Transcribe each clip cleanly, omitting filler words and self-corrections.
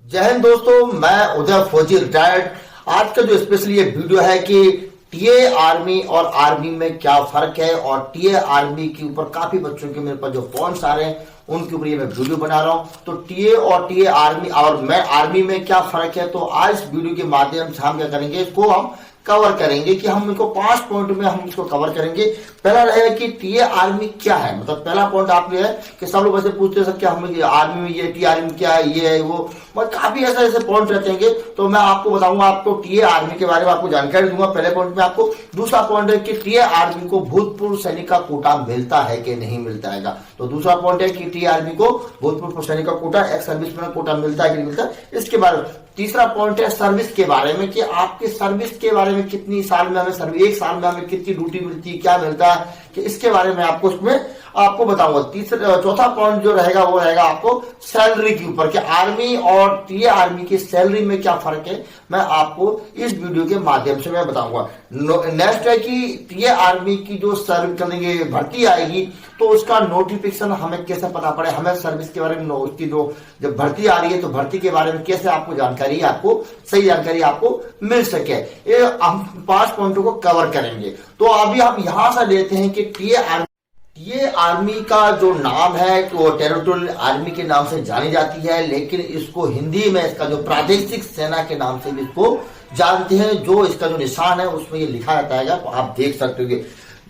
जय हिंद दोस्तों, मैं उदय फौजी रिटायर्ड। आज का जो स्पेशली ये वीडियो है कि टीए आर्मी और आर्मी में क्या फर्क है, और टीए आर्मी के ऊपर काफी बच्चों के मेरे पास जो पॉइंट्स आ रहे हैं उनके ऊपर ये मैं वीडियो बना रहा हूं। तो टीए और टीए आर्मी और मैं आर्मी में क्या फर्क है, तो आज इस वीडियो के माध्यम से हम क्या करेंगे, इसको हम कवर करेंगे कि हम इनको 5 पॉइंट में हम इसको कवर करेंगे। पहला रहेगा कि टीए आर्मी क्या है। मतलब पहला पॉइंट आप ये है कि सब लोग ऐसे पूछते हैं क्या हम आर्मी में ये टीए आर्मी क्या है, ये है वो, मतलब काफी ऐसे ऐसे पॉइंट रहते हैं। तो मैं आपको बताऊंगा, आपको टीए आर्मी के बारे में आपको जानकारी दूंगा पहले पॉइंट में आपको। दूसरा पॉइंट है कि टीए आर्मी को भूतपूर्व सैनिक का कोटा मिलता है कि नहीं मिलता है। तो दूसरा पॉइंट है कि टीए आर्मी को भूतपूर्व सैनिक का कोटा, एक्स सर्विसमैन कोटा मिलता है कि नहीं मिलता है, इसके बारे में। तीसरा पॉइंट है सर्विस के बारे में कि आपके सर्विस के बारे में कितनी साल में हमें सर्विस, एक साल में हमें कितनी ड्यूटी मिलती है, क्या मिलता है, कि इसके बारे में आपको उसमें आपको बताऊंगा। चौथा पॉइंट जो रहेगा वो रहेगा आपको सैलरी के ऊपर कि आर्मी और टीए आर्मी की सैलरी में क्या फर्क है, मैं आपको इस वीडियो के माध्यम से मैं बताऊंगा। नेक्स्ट है कि टीए आर्मी की जो सर्व करेंगे भर्ती आएगी तो उसका नोटिफिकेशन हमें कैसे पता पड़े, हमें सर्विस के बारे में उसकी जो जब भर्ती आ रही है तो भर्ती के बारे में कैसे आपको जानकारी, आपको सही जानकारी आपको मिल सके, ये हम 5 पॉइंटों को कवर करेंगे। तो अभी हम यहां से लेते हैं कि टीए आर्मी का जो नाम है कि वो टेरिटोरियल आर्मी के नाम से जानी जाती है, लेकिन इसको हिंदी में इसका जो प्रादेशिक सेना के नाम से भी इसको जानते हैं। जो इसका जो निशान है उसमें ये लिखा जाता है, तो आप देख सकते हो।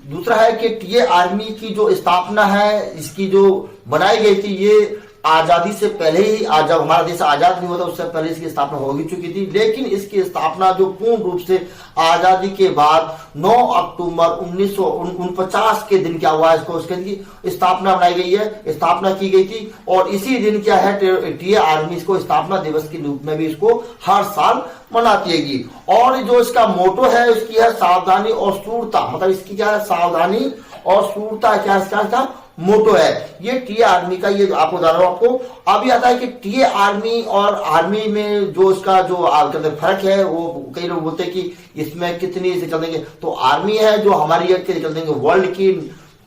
दूसरा है कि टीए आर्मी की जो स्थापना है, इसकी जो बनाई गई थी, ये आजादी से पहले ही, जब हमारा देश आजाद नहीं हुआ था उससे पहले इसकी स्थापना हो चुकी थी। लेकिन इसकी स्थापना जो पूर्ण रूप से आजादी के बाद 9 अक्टूबर 1949 के दिन क्या हुआ, इसको उसके स्थापना बनाई गई है, स्थापना की गई थी। और इसी दिन क्या है, टीए आर्मी इसको स्थापना दिवस के रूप में भी इसको हर साल मनाती है। और जो इसका मोटो है उसकी है सावधानी और शूरता। मतलब इसकी क्या है, सावधानी और शूरता क्या इसका मोटो है। ये टीए आर्मी का, ये आपको बता रहा हूं। आपको अभी आता है कि टीए आर्मी और आर्मी में जो इसका जो फर्क है, वो कई लोग बोलते हैं कि इसमें कितनी चल देंगे। तो आर्मी है जो हमारी चल देंगे वर्ल्ड की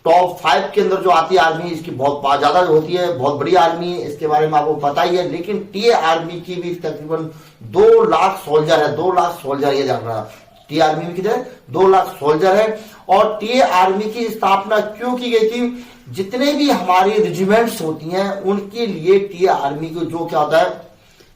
टॉप 5 के अंदर जो आती है आर्मी, इसकी बहुत ज्यादा होती है, बहुत बड़ी आर्मी है, इसके बारे में आपको पता ही है। लेकिन टीए आर्मी की भी तकरीबन 2 लाख सोल्जर है, 2 लाख सोल्जर ये जान रहा। टीए आर्मी में कितने 2 लाख सोल्जर है। और टीए आर्मी की स्थापना क्यों की गई थी, जितने भी हमारी रेजिमेंट्स होती हैं उनके लिए टीए आर्मी को जो क्या होता है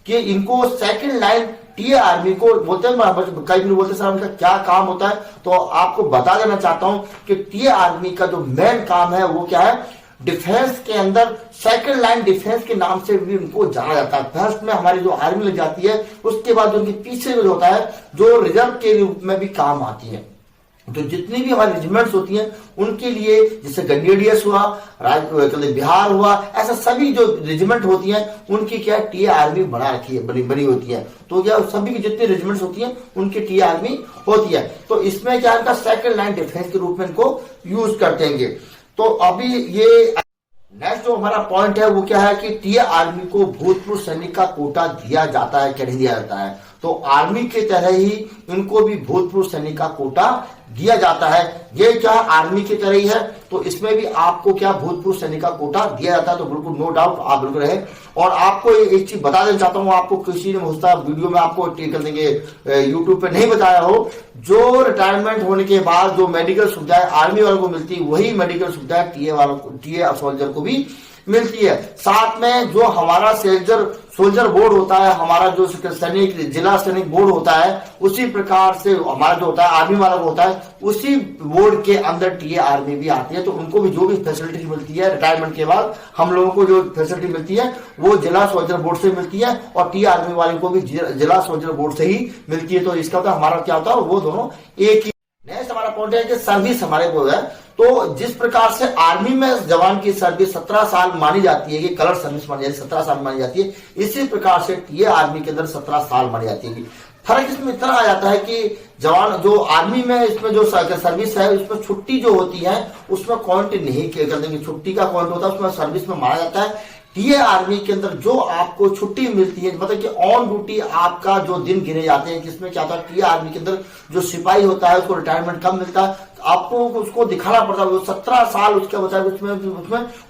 कि इनको सेकंड लाइन टीए आर्मी को बोलते हैं। कई लोग बोलते हैं सर उनका क्या काम होता है, तो आपको बता देना चाहता हूं कि टीए आर्मी का जो मेन काम है वो क्या है, डिफेंस के अंदर सेकंड लाइन डिफेंस के नाम से भी उनको जाना जाता है। फर्स्ट में हमारी जो आर्मी लग जाती है, उसके बाद उनके पीछे जो होता है जो रिजर्व के रूप में भी काम आती है। तो जितनी भी हमारी रेजिमेंट्स होती हैं उनके लिए, जैसे गंडेडियर्स हुआ, बिहार हुआ, ऐसा सभी जो रेजिमेंट होती हैं उनकी क्या टीए आर्मी बना रखी है, बनी होती है। तो क्या सभी की जितनी रेजिमेंट्स होती हैं उनकी टीए आर्मी होती है। तो इसमें क्या इनका सेकंड लाइन डिफेंस के रूप में इनको यूज करते हैं। तो अभी ये नेक्स्ट जो हमारा पॉइंट है वो क्या है कि टीए आर्मी को भूतपूर्व सैनिक का कोटा दिया जाता है कि नहीं दिया जाता है। तो आर्मी के तरह ही इनको भी भूतपूर्व सैनिक का कोटा दिया जाता है। ये क्या आर्मी की तरह ही है, तो इसमें भी आपको क्या भूतपूर्व सैनिक का कोटा दिया जाता है। तो बिल्कुल नो डाउट आप बिल्कुल रहे। और आपको एक चीज बता देना चाहता हूं, आपको किसी ने मुझसे वीडियो में आपको कर देंगे यूट्यूब पे नहीं बताया हो, जो रिटायरमेंट होने के बाद जो मेडिकल सुविधाएं आर्मी वालों को मिलती है वही मेडिकल सुविधाएं टीए वालों को, टीए सोल्जर को भी मिलती है। साथ में जो हमारा सोल्जर बोर्ड होता है, हमारा जो सैनिक जिला सैनिक बोर्ड होता है, उसी प्रकार से हमारा जो होता है आर्मी वाला होता है, उसी बोर्ड के अंदर टीए आर्मी भी आती है। तो उनको भी जो भी फैसिलिटी मिलती है रिटायरमेंट के बाद, हम लोगों को जो फैसिलिटी मिलती है वो जिला सोल्जर बोर्ड से मिलती है, और टीए आर्मी वाले को भी जिला सोल्जर बोर्ड से ही मिलती है। तो इसका तो हमारा क्या होता है, वो दोनों एक ही। नेक्स्ट हमारा पॉइंट है कि सर्विस हमारे को है। तो जिस प्रकार से आर्मी में जवान की सर्विस 17 साल मानी जाती है, कि कलर सर्विस मानी जाती है 17 साल मानी जाती है, इसी प्रकार से टीए आर्मी के अंदर 17 साल मानी जाती है। फर्क इसमें इतना आ जाता है कि जवान जो आर्मी में इसमें जो सर्विस है उसमें छुट्टी जो होती है उसमें काउंट नहीं कर देंगे, छुट्टी का काउंट होता है उसमें सर्विस में माना जाता है। टीए आर्मी के अंदर जो आपको छुट्टी मिलती है, मतलब कि ऑन ड्यूटी आपका जो दिन गिने जाते हैं, जिसमें क्या होता है टीए आर्मी के अंदर जो सिपाही होता है उसको रिटायरमेंट कम मिलता है, आपको उसको दिखाना पड़ता है। वो 17 साल उसके बचा उसमें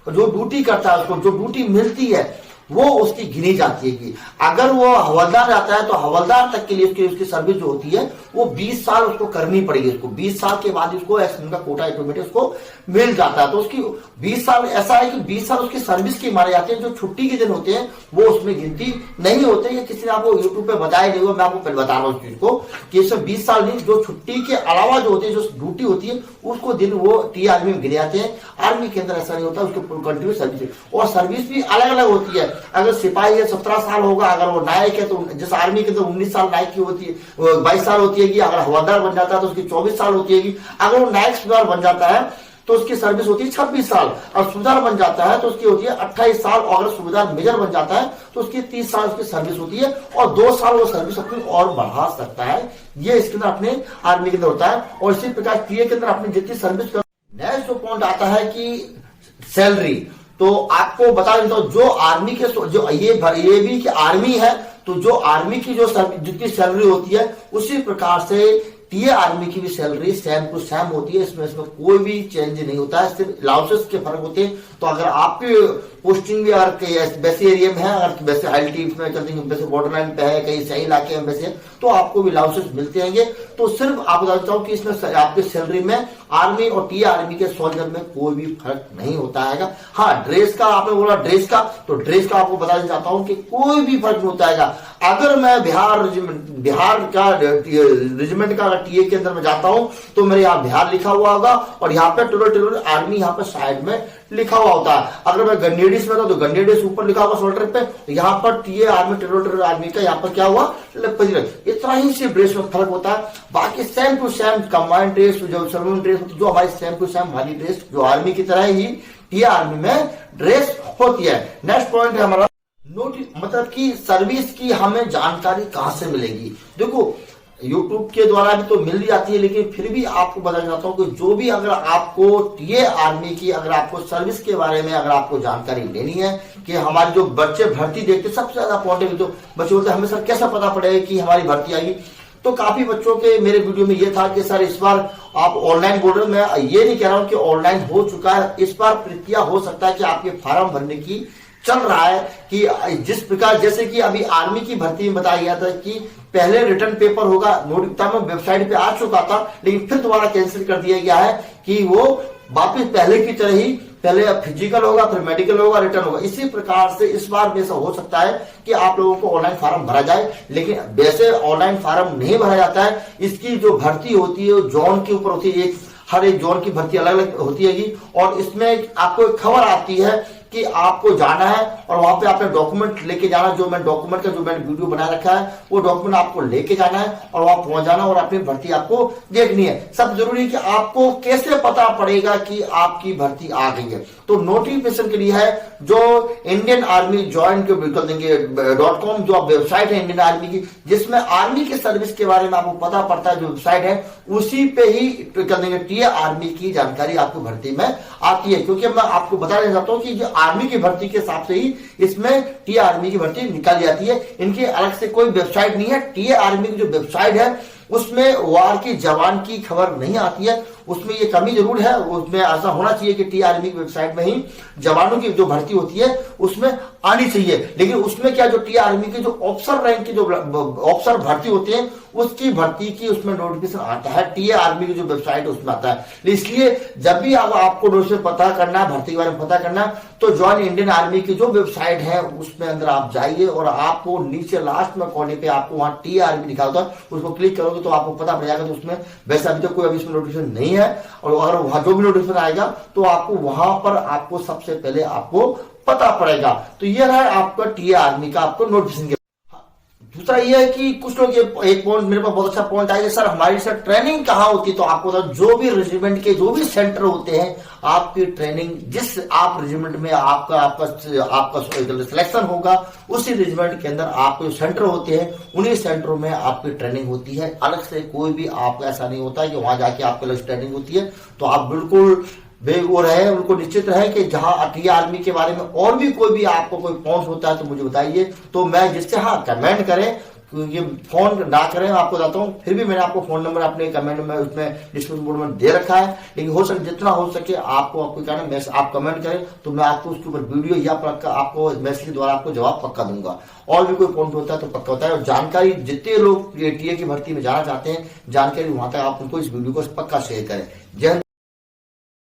जो ड्यूटी करता है उसको जो ड्यूटी मिलती है वो उसकी गिनी जाती है कि अगर वो हवलदार जाता है तो हवलदार तक के लिए उसकी सर्विस जो होती है वो 20 साल उसको करनी पड़ेगी। उसको 20 साल के बाद उसको एक्सटेंशन का कोटा ऑटोमेटिक उसको मिल जाता है। तो उसकी 20 साल ऐसा है कि 20 साल उसकी सर्विस के मारे जाते हैं, जो छुट्टी के दिन होते हैं वो उसमें गिनती नहीं होते। ये किसी ने आपको यूट्यूब पे बताया नहीं हुआ, मैं आपको पहले बता रहा हूँ उस चीज को कि इसमें 20 साल नहीं, जो छुट्टी के अलावा जो होती है, जो ड्यूटी होती है, उसको दिन वो टी आर्मी में गिने जाते हैं। आर्मी के अंदर ऐसा नहीं होता, उसके कंटिन्यू सर्विस और सर्विस भी अलग अलग होती है। अगर सिपाही है 17 साल होगा, अगर वो नायक है तो जैसे आर्मी के अंदर 19 साल नायक की होती है, 22 साल होती है। अगर हवलदार बन जाता है तो उसकी 24 साल होती है। अगर वो नायक सूबेदार बन जाता है तो उसकी सर्विस होती है 26 साल, और सूबेदार बन जाता है तो उसकी होती है 28 साल, और अगर सूबेदार मेजर बन जाता है तो उसकी 30 साल उसकी सर्विस होती है, और 2 साल वो सर्विस अपनी और बढ़ा सकता है। ये इसके अंदर अपने आर्मी के अंदर होता है। और इसी प्रकार टीए के अंदर अपनी जितनी सर्विस कर, नेक्स्ट जो पॉइंट आता है कि सैलरी। तो आपको बता देता हूं, जो आर्मी के जो ये भी कि आर्मी है, तो जो आर्मी की जो जितनी सैलरी होती है उसी प्रकार से टीए आर्मी की भी सैलरी सेम टू सेम होती है। इसमें कोई भी चेंज नहीं होता है, सिर्फ अलाउंसेस के फर्क होते हैं। तो अगर आपकी पोस्टिंग भी अगर वैसे एरिया में है, अगर वैसे हाईटीज में चलते हैं, वैसे बॉर्डर लाइन पे है, कहीं सही इलाके में वैसे, तो आपको भी अलाउंसेस मिलते हैं। तो सिर्फ आपको बता देता हूँ कि इसमें आपकी सैलरी में आर्मी और टीए आर्मी के सोल्जर में कोई भी फर्क नहीं होता है। हाँ, ड्रेस का आपने बोला, ड्रेस का, तो ड्रेस का आपको बताना चाहता हूं कि कोई भी फर्क नहीं होता है। अगर मैं बिहार का रेजिमेंट का टीए के अंदर में जाता हूं तो मेरे यहाँ बिहार लिखा हुआ होगा, और यहाँ पे टोटल आर्मी यहाँ पे साइड में लिखा हुआ होता है। अगर मैं गन्नेडिस में था तो गन्नेडिस ऊपर लिखा हुआ शोल्डर पे, यहाँ पर टीए आर्मी टेरिटोरियल आर्मी का यहाँ पर क्या हुआ, इतना ही सिर्फ ड्रेस में फर्क होता है। बाकी same to same combined dress, जो सर्विंग ड्रेस होती है, जो हमारी सेम टू सेम हमारी ड्रेस जो आर्मी की तरह ही टीए आर्मी में ड्रेस होती है। नेक्स्ट पॉइंट है हमारा मतलब कि सर्विस की हमें जानकारी कहां से मिलेगी। देखो, यूट्यूब के द्वारा भी तो मिल जाती है, लेकिन फिर भी आपको बताना चाहता हूं कि जो भी अगर आपको टीए आर्मी की अगर आपको सर्विस के बारे में अगर आपको जानकारी लेनी है कि हमारे जो बच्चे भर्ती देखते, सबसे ज्यादा इंपॉर्टेंट जो बच्चे बोलते हैं हमें सर कैसा पता पड़ेगा कि हमारी भर्ती आएगी। तो काफी बच्चों के मेरे वीडियो में ये था कि सर इस बार आप ऑनलाइन बोल रहे हो, मैं ये नहीं कह रहा हूं कि ऑनलाइन हो चुका है, इस बार प्रक्रिया हो सकता है कि आपके फार्म भरने की चल रहा है। कि जिस प्रकार जैसे कि अभी आर्मी की भर्ती में बताया गया था कि पहले रिटर्न पेपर होगा, नोटिफिकेशन में वेबसाइट पे आ चुका था, लेकिन फिर दोबारा कैंसिल कर दिया गया है कि वो वापिस पहले की तरह ही पहले फिजिकल होगा, फिर मेडिकल होगा, रिटर्न होगा। इसी प्रकार से इस बार भी ऐसा हो सकता है कि आप लोगों को ऑनलाइन फॉर्म भरा जाए, लेकिन वैसे ऑनलाइन फॉर्म नहीं भरा जाता है। इसकी जो भर्ती होती है जोन के ऊपर होती है, हर एक जोन की भर्ती अलग अलग होती है, और इसमें आपको एक खबर आती है कि आपको जाना है और वहां पे आपने डॉक्यूमेंट लेके जाना। जो मैं डॉक्यूमेंट का जो मैंने वीडियो बना रखा है वो डॉक्यूमेंट आपको लेके जाना है और वहां पहुंच जाना और अपनी भर्ती आपको देखनी है। सब जरूरी है कि आपको कैसे पता पड़ेगा कि आपकी भर्ती आ गई है। तो नोटिफिकेशन के लिए है जो इंडियन आर्मी ज्वाइंट कर देंगे .com, जो वेबसाइट है इंडियन आर्मी की, जिसमें आर्मी के सर्विस के बारे में आपको पता पड़ता है, जो वेबसाइट है उसी पे ही कर देंगे टीए आर्मी की जानकारी आपको भर्ती में आती है। क्योंकि मैं आपको बताना चाहता हूं कि जो आर्मी की भर्ती के हिसाब से ही इसमें टीए आर्मी की भर्ती निकाली जाती है। इनकी अलग से कोई वेबसाइट नहीं है। टीए आर्मी की जो वेबसाइट है उसमें वार की जवान की खबर नहीं आती है, उसमें ये कमी जरूर है। उसमें ऐसा होना चाहिए कि टीए आर्मी की वेबसाइट में ही जवानों की जो भर्ती होती है उसमें आनी चाहिए। लेकिन उसमें क्या, जो टीए आर्मी की जो ऑफिसर रैंक की जो ऑफिसर भर्ती होती है उसकी भर्ती की उसमें नोटिफिकेशन आता है, टीए आर्मी की जो वेबसाइट उसमें आता है। इसलिए जब भी आपको नोटिफिकेशन पता करना है, भर्ती के बारे में पता करना है, तो ज्वाइन इंडियन आर्मी की जो वेबसाइट है उसमें अंदर आप जाइए और आपको नीचे लास्ट में कोने पे आपको वहां टीए आर्मी लिखा होता है, उसको क्लिक करोगे तो आपको पता पड़ जाएगा। तो उसमें वैसे अभी तक कोई अभी इसमें नोटिफिकेशन नहीं है, और अगर वहां जो भी नोटिफिकेशन आएगा तो आपको वहां पर आपको सबसे पहले आपको पता पड़ेगा। तो ये रहा आपका टीए आर्मी का आपको नोटिफिकेशन। दूसरा ये है कि कुछ लोग एक पॉइंट मेरे पास बहुत अच्छा पॉइंट आया, सर हमारी सर ट्रेनिंग कहाँ होती है। तो आपको जो भी रेजिमेंट के जो भी सेंटर होते हैं, आपकी ट्रेनिंग जिस आप रेजिमेंट में आपका सिलेक्शन होगा उसी रेजिमेंट के अंदर आपके सेंटर होते हैं, उन्हीं सेंटरों में आपकी ट्रेनिंग होती है। अलग से कोई भी आपका ऐसा नहीं होता है कि वहां जाके आपके अलग ट्रेनिंग होती है। तो आप बिल्कुल वो रहे, उनको निश्चित रहे कि जहां टीए आर्मी के बारे में और भी कोई भी आपको कोई पॉइंट होता है तो मुझे बताइए, तो मैं जिससे हाँ कमेंट करें क्योंकि फोन ना करें, आपको बताता हूँ, फिर भी मैंने आपको फोन नंबर अपने कमेंट में उसमें डिस्क्रिप्शन बोर्ड में दे रखा है। लेकिन हो सके जितना हो सके आपको क्या है, आप कमेंट करें तो मैं आपको उसके ऊपर वीडियो या पक्का आपको मैसेज द्वारा आपको जवाब पक्का दूंगा। और भी कोई पॉइंट होता है तो पक्का होता है। और जानकारी जितने लोग टीए की भर्ती में जाना चाहते हैं, जानकारी वहां तक आप उनको इस वीडियो को पक्का शेयर करें। जय हिंद।